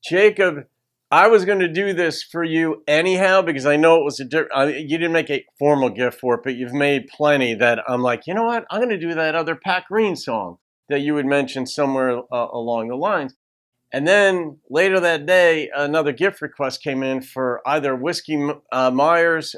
Jacob, I was going to do this for you anyhow because I know it was you didn't make a formal gift for it, but you've made plenty that I'm like, you know what? I'm going to do that other Pat Green song that you had mentioned somewhere along the lines. And then later that day, another gift request came in for either Whiskey Myers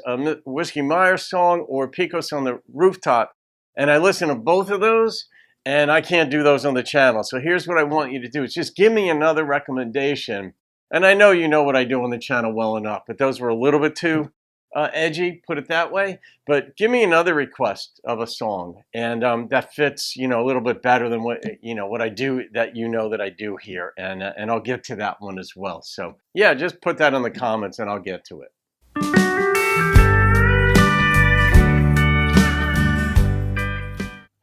song or Pecos on the Rooftop. And I listened to both of those, and I can't do those on the channel. So here's what I want you to do. Is just give me another recommendation. And I know you know what I do on the channel well enough, but those were a little bit too edgy, put it that way. But give me another request of a song, and that fits, a little bit better than what I do, that that I do here, and I'll get to that one as well. So yeah, just put that in the comments, and I'll get to it.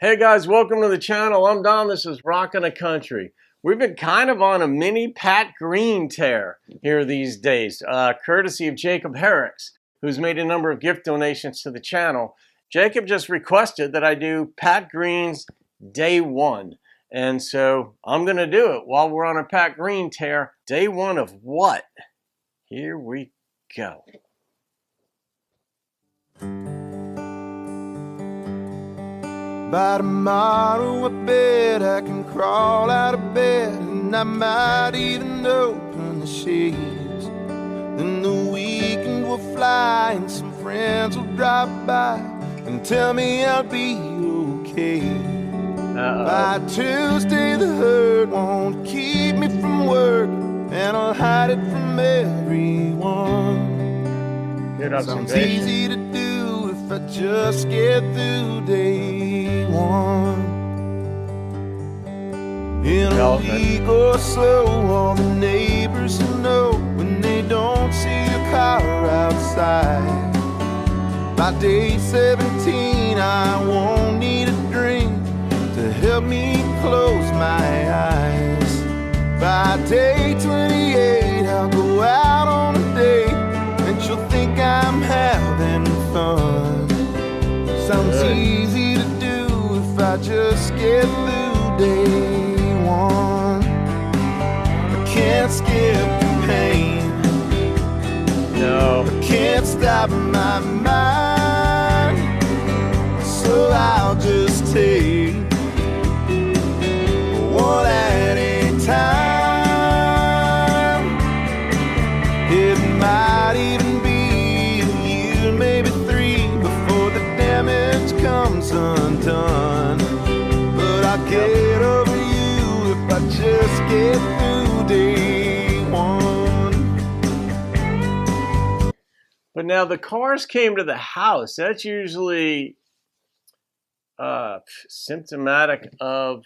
Hey guys, welcome to the channel. I'm Don. This is Rockin' the Country. We've been kind of on a mini Pat Green tear here these days, courtesy of Jacob Herricks, who's made a number of gift donations to the channel. Jacob just requested that I do Pat Green's Day 1. And so I'm going to do it while we're on a Pat Green tear. Day 1 of what? Here we go. By tomorrow I bet I can crawl out of bed, and I might even open the shades. Then the weekend will fly and some friends will drop by and tell me I'll be okay. By Tuesday the hurt won't keep me from work, and I'll hide it from everyone. Sounds easy to do if I just get through day 1. In a week or so, all the neighbors will know when they don't see a car outside. By day 17, I won't need a drink to help me close my eyes. By day 28, I'll go out on a date, and she'll think I'm having fun. Sounds easy to do if I just get through day 1. I can't skip the pain. No. I can't stop my mind. So I'll just take one at a time. It might even be a year, maybe 3, before the damage comes undone. But I'll get over you if I just get through day 1. But now the cars came to the house. That's usually symptomatic of,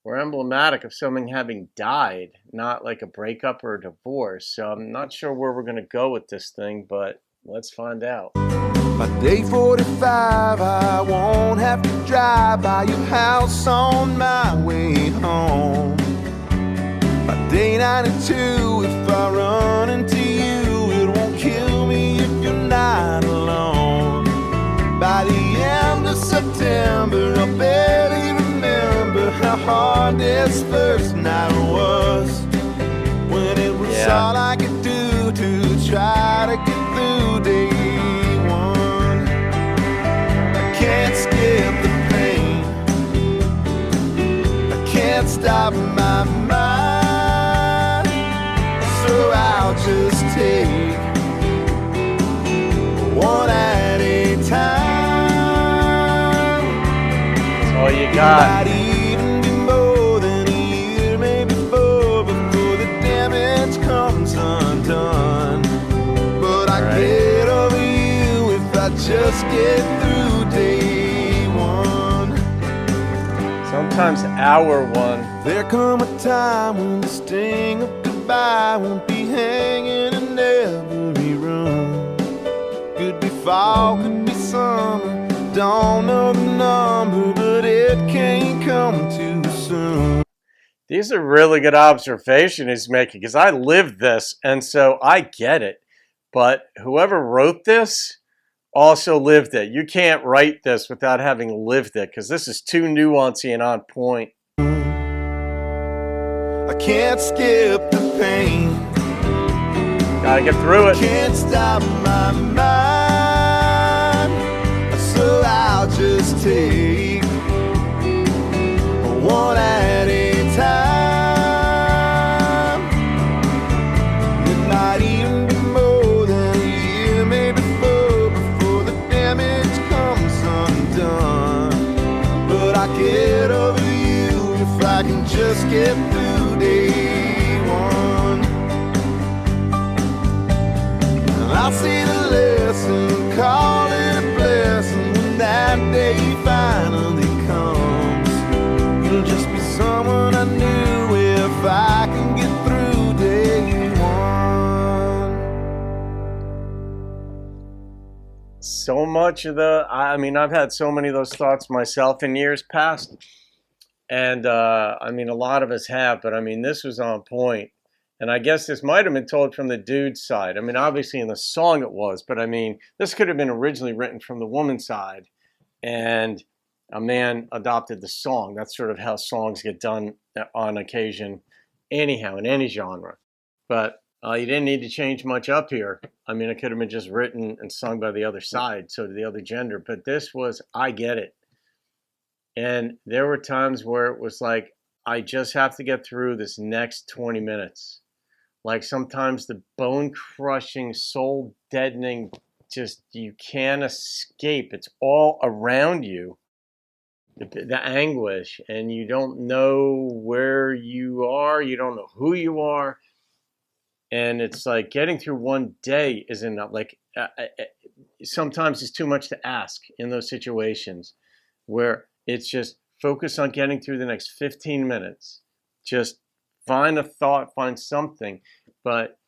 or emblematic of, someone having died, not like a breakup or a divorce. So I'm not sure where we're going to go with this thing, but let's find out. By day 45, I won't have to drive by your house on my way home. By day 92, if I run into you, it won't kill me if you're not alone. By the end of September, I'll barely remember how hard this first night was, when it was all I could do to try to get through day 1. I can't skip the pain. I can't stop my mind. So I'll just take one at a time. That's all you got. Might even be more than a year, maybe 4, before the damage comes undone. But I get over you if I just get through day 1. Sometimes hour 1. There come a time when the sting of goodbye won't be hanging in every room. Could be fall, could be summer, don't know the number, but it can't come too soon. These are really good observations he's making, because I lived this, and so I get it. But whoever wrote this also lived it. You can't write this without having lived it, because this is too nuancey and on point. I can't skip the pain. Gotta get through it. Can't stop my mind, so I'll just take one at a time. It might even be more than a year, maybe four, before the damage comes undone. But I get over you if I can just get through day one. I'll see the lesson, call it a blessing when that day finally comes. You'll just be someone I knew if I can get through day one. So much of I mean, I've had so many of those thoughts myself in years past. And I mean, a lot of us have, but I mean, this was on point. And I guess this might have been told from the dude's side. I mean, obviously in the song it was, but I mean, this could have been originally written from the woman's side, and a man adopted the song. That's sort of how songs get done on occasion, anyhow, in any genre. But you didn't need to change much up here. I mean, it could have been just written and sung by the other side, so to the other gender. But this was, I get it. And there were times where it was like, I just have to get through this next 20 minutes. Like sometimes the bone-crushing, soul-deadening, just you can't escape. It's all around you, the anguish, and you don't know where you are. You don't know who you are. And it's like getting through one day isn't enough. Like sometimes it's too much to ask in those situations where it's just focus on getting through the next 15 minutes. Just find a thought, find something. But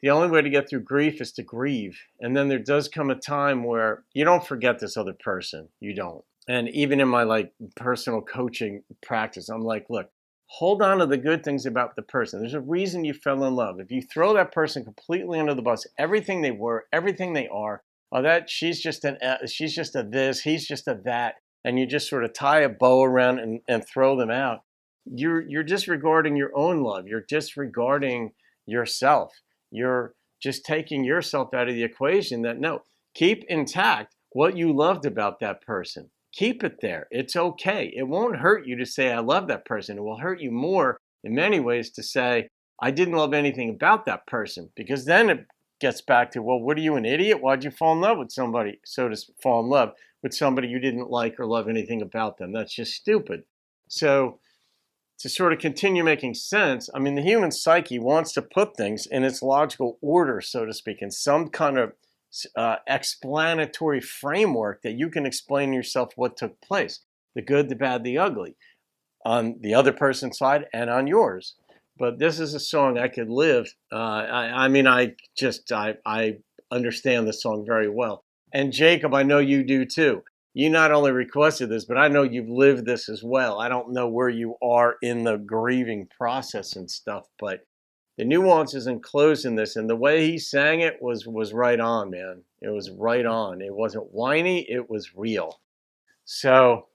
the only way to get through grief is to grieve. And then there does come a time where you don't forget this other person. You don't. And even in my like personal coaching practice, I'm like, look, hold on to the good things about the person. There's a reason you fell in love. If you throw that person completely under the bus, everything they were, everything they are, that she's just a this, he's just a that, and you just sort of tie a bow around and throw them out, you're disregarding your own love. You're disregarding yourself. You're just taking yourself out of the equation. That no, keep intact what you loved about that person. Keep it there. It's okay. It won't hurt you to say, I love that person. It will hurt you more in many ways to say, I didn't love anything about that person, because then it gets back to, well, what are you, an idiot? Why'd you fall in love with somebody? So to fall in love with somebody you didn't like or love anything about them. That's just stupid. So to sort of continue making sense, I mean, the human psyche wants to put things in its logical order, so to speak, in some kind of explanatory framework that you can explain to yourself what took place, the good, the bad, the ugly, on the other person's side and on yours. But this is a song I could live. I mean, I understand the song very well. And Jacob, I know you do too. You not only requested this, but I know you've lived this as well. I don't know where you are in the grieving process and stuff, but the nuances and close in this, and the way he sang it was right on, man. It was right on. It wasn't whiny. It was real. So,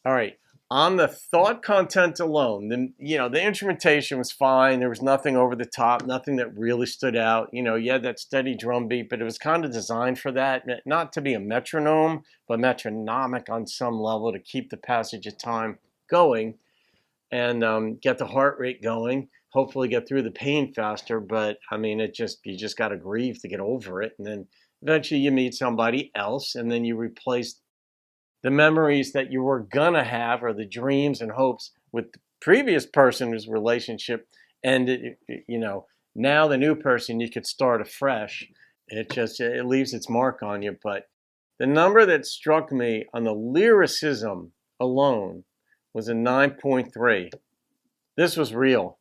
all right. On the thought content alone, the instrumentation was fine. There was nothing over the top, nothing that really stood out. You had that steady drum beat, but it was kind of designed for that, not to be a metronome, but metronomic on some level to keep the passage of time going and get the heart rate going. Hopefully get through the pain faster, but I mean, you just got to grieve to get over it. And then eventually you meet somebody else, and then you replace the memories that you were gonna have, or the dreams and hopes, with the previous person whose relationship ended. Now the new person, you could start afresh. It leaves its mark on you. But the number that struck me on the lyricism alone was a 9.3. This was real.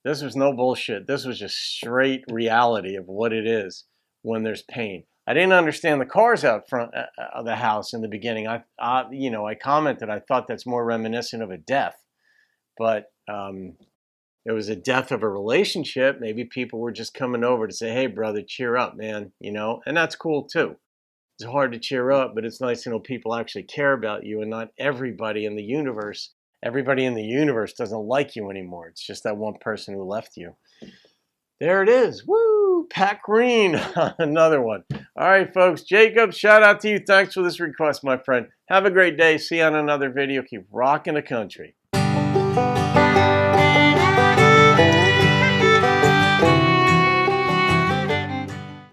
This was no bullshit. This was just straight reality of what it is when there's pain. I didn't understand the cars out front of the house in the beginning. I commented, I thought that's more reminiscent of a death, but it was a death of a relationship. Maybe people were just coming over to say, hey, brother, cheer up, man, and that's cool too. It's hard to cheer up, but it's nice to know people actually care about you, and not everybody in the universe. Everybody in the universe doesn't like you anymore. It's just that one person who left you. There it is. Woo! Pat Green. Another one. All right, folks. Jacob, shout out to you. Thanks for this request, my friend. Have a great day. See you on another video. Keep rocking the country.